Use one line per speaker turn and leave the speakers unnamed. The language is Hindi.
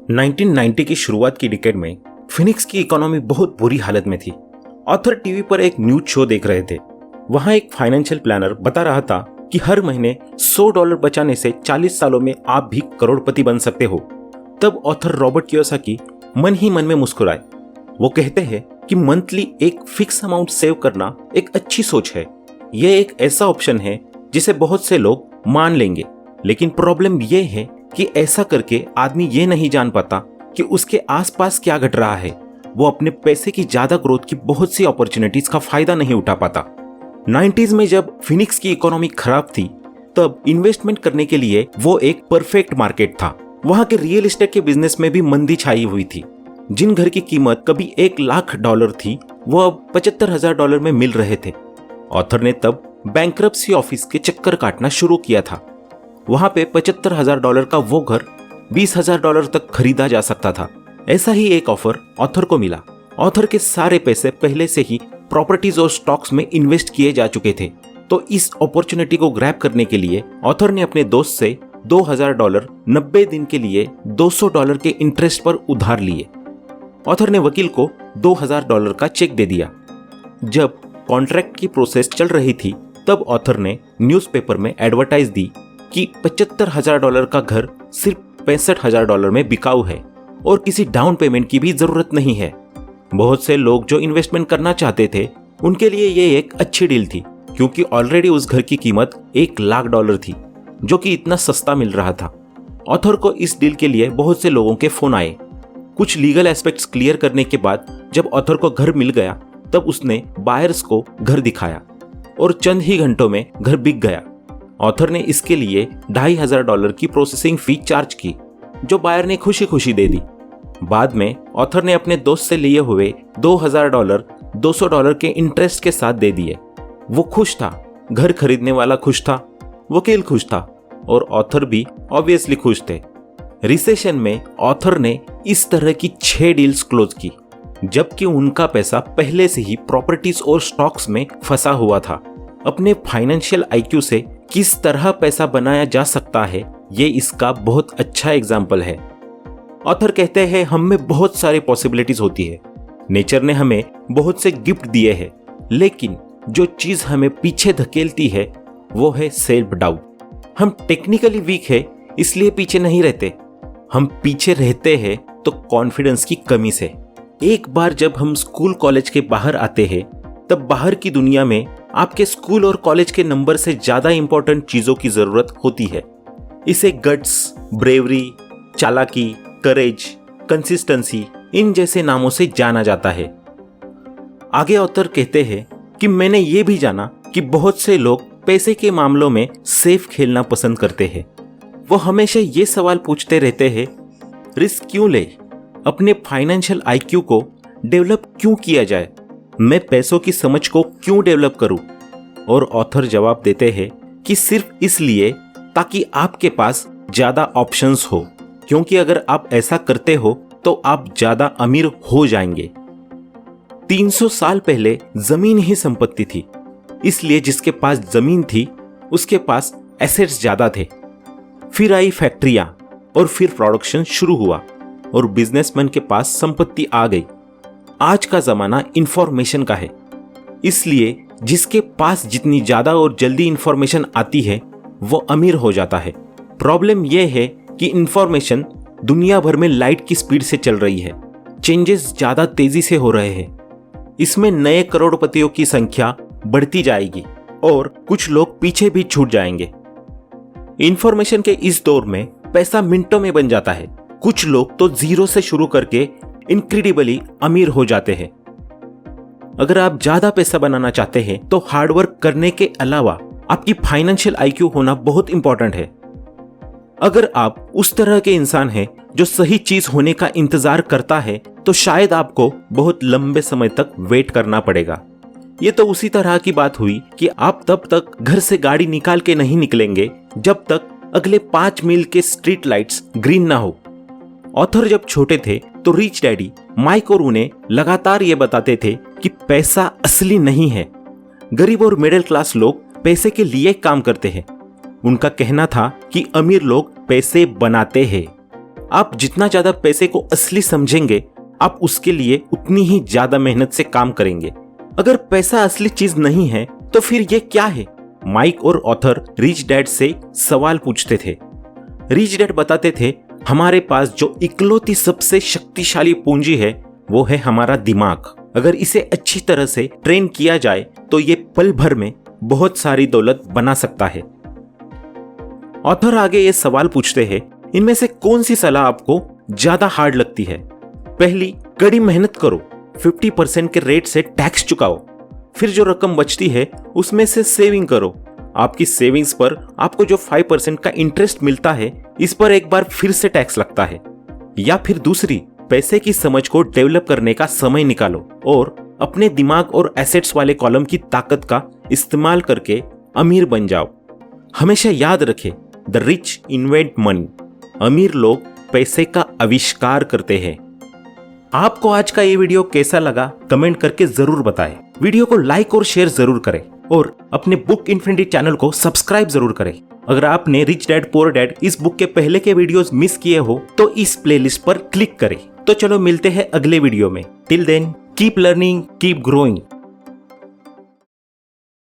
1990 की शुरुआत की डिकेड में फिनिक्स की इकोनॉमी बहुत बुरी हालत में थी। ऑथर टीवी पर एक न्यूज शो देख रहे थे। वहां एक फाइनेंशियल प्लानर बता रहा था कि हर महीने $100 बचाने से 40 सालों में आप भी करोड़पति बन सकते हो। तब ऑथर रॉबर्ट कियोसाकी मन ही मन में मुस्कुराए। वो कहते हैं कि मंथली एक फिक्स अमाउंट सेव करना एक अच्छी सोच है। यह एक ऐसा ऑप्शन है जिसे बहुत से लोग मान लेंगे, लेकिन प्रॉब्लम यह है कि ऐसा करके आदमी ये नहीं जान पाता कि उसके आसपास क्या घट रहा है। वो अपने पैसे की ज्यादा ग्रोथ की बहुत सी अपॉर्चुनिटीज का फायदा नहीं उठा पाता। 90s में जब फिनिक्स की इकोनॉमी खराब थी, तब इन्वेस्टमेंट करने के लिए वो एक परफेक्ट मार्केट था। वहां के रियल एस्टेट के बिजनेस में भी मंदी छाई हुई थी। जिन घर की कीमत कभी $1 लाख थी, वो अब $75,000 में मिल रहे थे। ऑथर ने तब बैंक्रप्सी ऑफिस के चक्कर काटना शुरू किया था। वहां पे $75,000 का वो घर $20,000 तक खरीदा जा सकता था। ऐसा ही एक ऑफर ऑथर को मिला। ऑथर के सारे पैसे पहले से ही प्रॉपर्टीज और स्टॉक्स में इन्वेस्ट किए जा चुके थे, तो इस अपॉर्चुनिटी को ग्रैब करने के लिए ऑथर ने अपने दोस्त से $2,000 90 दिन के लिए $200 के इंटरेस्ट पर उधार लिए। ऑथर ने वकील को $2,000 का चेक दे दिया। जब कॉन्ट्रैक्ट की प्रोसेस चल रही थी, तब ऑथर ने न्यूज़पेपर में एडवर्टाइज दी कि $75,000 का घर सिर्फ $65,000 में बिकाऊ है और किसी डाउन पेमेंट की भी जरूरत नहीं है। बहुत से लोग जो इन्वेस्टमेंट करना चाहते थे, उनके लिए ये एक अच्छी डील थी, क्योंकि ऑलरेडी उस घर की कीमत $1 लाख थी, जो कि इतना सस्ता मिल रहा था। ऑथर को इस डील के लिए बहुत से लोगों के फोन आए। कुछ लीगल एस्पेक्ट्स क्लियर करने के बाद जब ऑथर को घर मिल गया, तब उसने बायर्स को घर दिखाया और चंद ही घंटों में घर बिक गया। ऑथर ने इसके लिए $2,500 की प्रोसेसिंग फी चार्ज की, जो बायर ने खुशी खुशी दे दी। बाद में ऑथर ने अपने दोस्त से लिए हुए $2,000 $200 के इंटरेस्ट के साथ दे दिए। वो खुश था, घर खरीदने वाला खुश था, वकील खुश था और ऑथर भी ऑब्वियसली खुश थे। रिसेशन में ऑथर ने इस तरह की 6 डील्स क्लोज की, जबकि उनका पैसा पहले से ही प्रॉपर्टीज और स्टॉक्स में फंसा हुआ था। अपने फाइनेंशियल आईक्यू से किस तरह पैसा बनाया जा सकता है, ये इसका बहुत अच्छा एग्जाम्पल है। ऑथर कहते हैं, हम में बहुत सारी पॉसिबिलिटीज होती है। नेचर ने हमें बहुत से गिफ्ट दिए हैं, लेकिन जो चीज हमें पीछे धकेलती है वो है सेल्फ डाउट। हम टेक्निकली वीक है इसलिए पीछे नहीं रहते, हम पीछे रहते हैं तो कॉन्फिडेंस की कमी से। एक बार जब हम स्कूल कॉलेज के बाहर आते हैं, तब बाहर की दुनिया में आपके स्कूल और कॉलेज के नंबर से ज्यादा इंपॉर्टेंट चीजों की जरूरत होती है। इसे गट्स, ब्रेवरी, चालाकी, करेज, कंसिस्टेंसी, इन जैसे नामों से जाना जाता है। आगे ऑथर कहते हैं कि मैंने ये भी जाना कि बहुत से लोग पैसे के मामलों में सेफ खेलना पसंद करते हैं। वो हमेशा ये सवाल पूछते रहते हैं, रिस्क क्यों ले, अपने फाइनेंशियल आईक्यू को डेवलप क्यों किया जाए, मैं पैसों की समझ को क्यों डेवलप करूं। और ऑथर जवाब देते हैं कि सिर्फ इसलिए ताकि आपके पास ज्यादा ऑप्शंस हो, क्योंकि अगर आप ऐसा करते हो तो आप ज्यादा अमीर हो जाएंगे। 300 साल पहले जमीन ही संपत्ति थी, इसलिए जिसके पास जमीन थी उसके पास एसेट्स ज्यादा थे। फिर आई फैक्ट्रियां और फिर प्रोडक्शन शुरू हुआ और बिजनेसमैन के पास संपत्ति आ गई। आज का जमाना इंफॉर्मेशन का है, इसलिए जिसके पास जितनी ज्यादा और जल्दी इंफॉर्मेशन आती है वो अमीर हो जाता है। प्रॉब्लम यह है कि इंफॉर्मेशन दुनिया भर में लाइट की स्पीड से चल रही है। चेंजेस ज्यादा तेजी से हो रहे हैं। इसमें नए करोड़पतियों की संख्या बढ़ती जाएगी और कुछ लोग पीछे भी छूट जाएंगे। इंफॉर्मेशन के इस दौर में पैसा मिनटों में बन जाता है। कुछ लोग तो जीरो से शुरू करके इनक्रेडिबली अमीर हो जाते हैं। अगर आप ज्यादा पैसा बनाना चाहते हैं तो हार्डवर्क करने के अलावा आपकी फाइनेंशियल आईक्यू होना बहुत इंपॉर्टेंट है। अगर आप उस तरह के इंसान हैं जो सही चीज होने का इंतजार करता है, तो शायद आपको बहुत लंबे समय तक वेट करना पड़ेगा। ये तो उसी तरह की बात हुई कि आप तब तक घर से गाड़ी निकाल के नहीं निकलेंगे जब तक अगले 5 मील के स्ट्रीट लाइट्स ग्रीन ना हो। ऑथर जब छोटे थे तो रिच डैडी माइक और उन्हें लगातार ये बताते थे कि पैसा असली नहीं है। गरीब और मिडिल क्लास लोग पैसे के लिए काम करते हैं। उनका कहना था कि अमीर लोग पैसे बनाते हैं। आप जितना ज्यादा पैसे को असली समझेंगे, आप उसके लिए उतनी ही ज्यादा मेहनत से काम करेंगे। अगर पैसा असली चीज नहीं है तो फिर ये क्या है? माइक और ऑथर रिच डैड से सवाल पूछते थे। रिच डैड बताते थे, हमारे पास जो इकलौती सबसे शक्तिशाली पूंजी है वो है हमारा दिमाग। अगर इसे अच्छी तरह से ट्रेन किया जाए तो ये पल भर में बहुत सारी दौलत बना सकता है। ऑथर आगे ये सवाल पूछते हैं, इनमें से कौन सी सलाह आपको ज्यादा हार्ड लगती है? पहली, कड़ी मेहनत करो, 50% के रेट से टैक्स चुकाओ, फिर जो रकम बचती है उसमें से सेविंग करो। आपकी सेविंग्स पर आपको जो 5% का इंटरेस्ट मिलता है, इस पर एक बार फिर से टैक्स लगता है। या फिर दूसरी, पैसे की समझ को डेवलप करने का समय निकालो और अपने दिमाग और एसेट्स वाले कॉलम की ताकत का इस्तेमाल करके अमीर बन जाओ। हमेशा याद रखें, द रिच इन्वेंट मनी। अमीर लोग पैसे का आविष्कार करते हैं। आपको आज का ये वीडियो कैसा लगा कमेंट करके जरूर बताएं। वीडियो को लाइक और शेयर जरूर करें और अपने बुक इन्फिनिटी चैनल को सब्सक्राइब जरूर करें। अगर आपने रिच डैड पुअर डैड इस बुक के पहले के वीडियोस मिस किए हो तो इस प्लेलिस्ट पर क्लिक करें। तो चलो मिलते हैं अगले वीडियो में। Till then keep learning, keep growing.